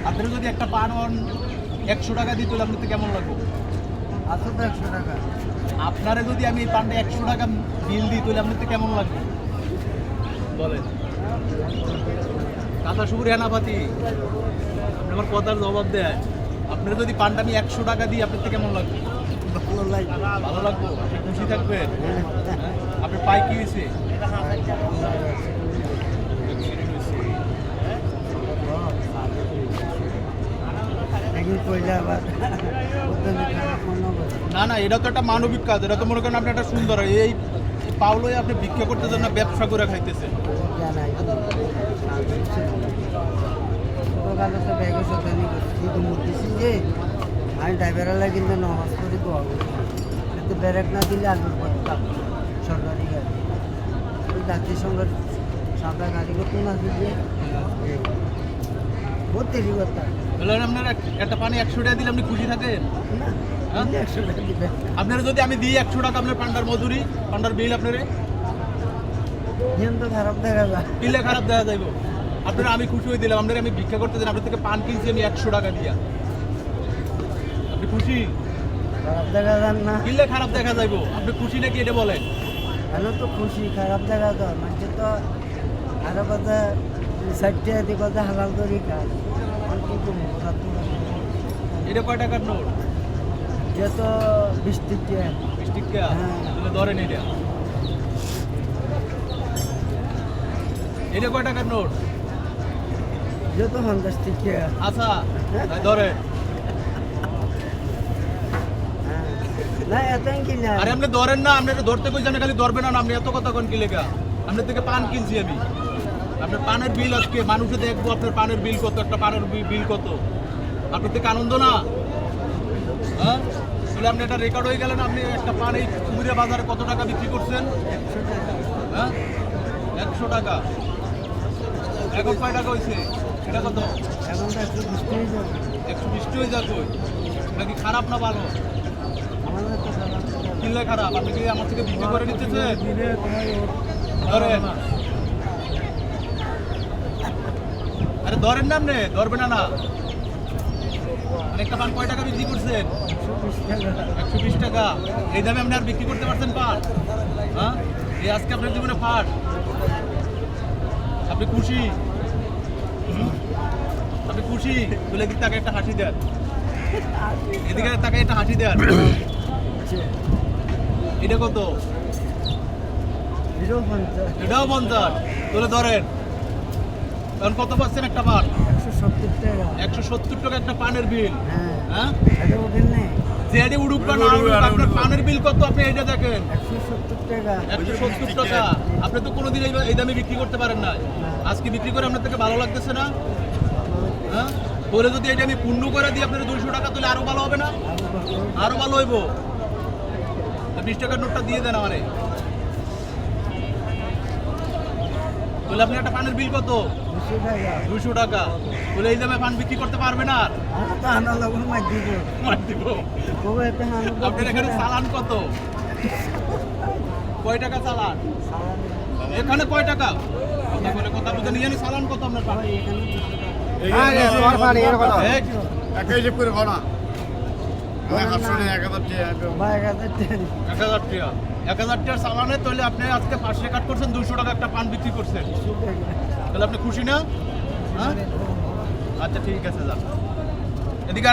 আপনি যদি একটা পান 100 টাকা দিই তাহলে আপনার কেমন লাগবে? আছে তো 100 টাকা। আপনারা যদি আমি এই পানটা 100 টাকা বিল দিই তাহলে আপনার কেমন লাগবে বলেন? কাঁথা সুপুরি হেনাপাতি আপনি আমার কথার জবাব দেয়। আপনারা যদি পানটা আমি 100 টাকা দিই আপনার কেমন লাগবে? ভালো লাগে। ভালো লাগবে, আপনি খুশি থাকবেন। আপনার পাই কি হয়েছে? না না, এটা তো একটা মানবিক কাজ। এটা তো মনে করেন আপনি একটা সুন্দর এই পাউলোয় আপনি ভিক্ষা করতে যান না, ব্যবসা করে খাইতেছেন। আমি ড্রাইভারওয়ালা কিন্তু নামাজ পড়ি তো কিন্তু ব্রেক না দিলে আমি করতাম সরকারি গাড়ি জাতীয় সঙ্গে সাদা গাড়ি করতে না দিলে বহুত দেরি করতাম। তাহলে আপনার একটা পানি 100 টাকা দিলে আপনি খুশি থাকেন? হ্যাঁ 100 টাকা দিবেন। আপনারা যদি আমি দিই 100 টাকা আপনার পান্ডার মজুরি, পান্ডার বিল আপনারে তো খারাপ দেখা যায়। কিলে খারাপ দেখা যাইব। আপনারা আমি খুশি হয়ে দিলাম, আপনারা আমি ভিক্ষা করতে দিন, আপনার থেকে পান কিনছি আমি 100 টাকা দিয়া। আপনি খুশি? খারাপ দেখা যান না। কিলে খারাপ দেখা যাইব। আপনি খুশি নাকি এটা বলেন? আমি তো খুশি, খারাপ দেখা যায় মানে তো আরো কথা সাইডে এদিকে কথা হালাল করি কাজ কিন্তু এটা কয় টাকার নোট? যে তো 20 টাকা 20 টাকা। হ্যাঁ। তাহলে ধরেন এটা কয় টাকার নোট? যে তো 50 টাকা। আচ্ছা তাই ধরেন। না এত কি না। আরে আপনি ধরেন না, আপনি এটা ধরতে কই জানেন, খালি ধরবেন না। আপনি এত কথা কোন কি লেখা? আপনার থেকে পান কিনছি আমি। আপনার পানের বিল আজকে মানুষে দেখবো আপনার পানের বিল কত, একটা পানের বিল কত। আপনার থেকে আনন্দ না? হ্যাঁ, তাহলে আপনি এটা রেকর্ড হয়ে গেলেন। আপনি একটা পান এই কুমিরা বাজারে কত টাকা বিক্রি করছেন? হ্যাঁ 100 টাকা। এখন কয় টাকা হয়েছে? এটা কত? এখন তো 120 টাকা যাবে। 120 হয়ে যাক। এটা কি খারাপ না ভালো? আমাদের তো খারাপ। কিনলে খারাপ। আপনি কি আমার থেকে বিক্রি করে নিতেছেন? ধরেন। আরে ধরেন না, আপনি ধরবেন না। না একটা পান কয় টাকা বিক্রি করছেন? 120 টাকা। এই দামে আপনি আর বিক্রি করতে পারছেন পান? হ্যাঁ, এই আজকে আপনার জীবনে ফাট। আপনি খুশি? আপনি খুশি? তুলে দিক তাকে একটা হাসি দেন। এদিকে তাকে একটা হাসি দেন। এটা কত? এটাও 50। তুলে ধরেন। তখন কত পাচ্ছেন একটা পান? 170 টাকা। 170 টাকা একটা পানের বিল। হ্যাঁ হ্যাঁ, এটা ওঠেন না। যেটা উড়ুক বা না উড়ুক, আপনার পানের বিল কত আপনি এটা দেখেন। 170 টাকা। 170 টাকা। আপনি তো কোনোদিন এই দামে বিক্রি করতে পারেন না। আজকে বিক্রি করে আপনার থেকে ভালো লাগতেছে না? হ্যাঁ, পরে যদি এটা আমি পূর্ণ করে দিই আপনার 200 টাকা, তাহলে আরো ভালো হবে না? আরো ভালো হইব। 20 টাকার নোটটা দিয়ে দেন আমারে। তাহলে আপনি একটা পানের বিল কত? 200 টাকা। 200 টাকা। বলে এই দামে পান বিক্রি করতে পারবে না? আমার তো আনা লাগবে মার দিব। মার দিব। ওগো এতে হানো। আপনার এখানে চালান কত? কয় টাকা চালান? এখানে কয় টাকা? কথা বলতে নিয়ে জানি চালান কত আপনার পান? ভাই 1000 টাকা চালানে তাহলে আপনি আজকে 5 রেকর্ড করছেন, 200 টাকা একটা পান বিক্রি করছেন। তাহলে আপনি খুশি না? হ্যাঁ, আচ্ছা ঠিক আছে, যান এদিকে।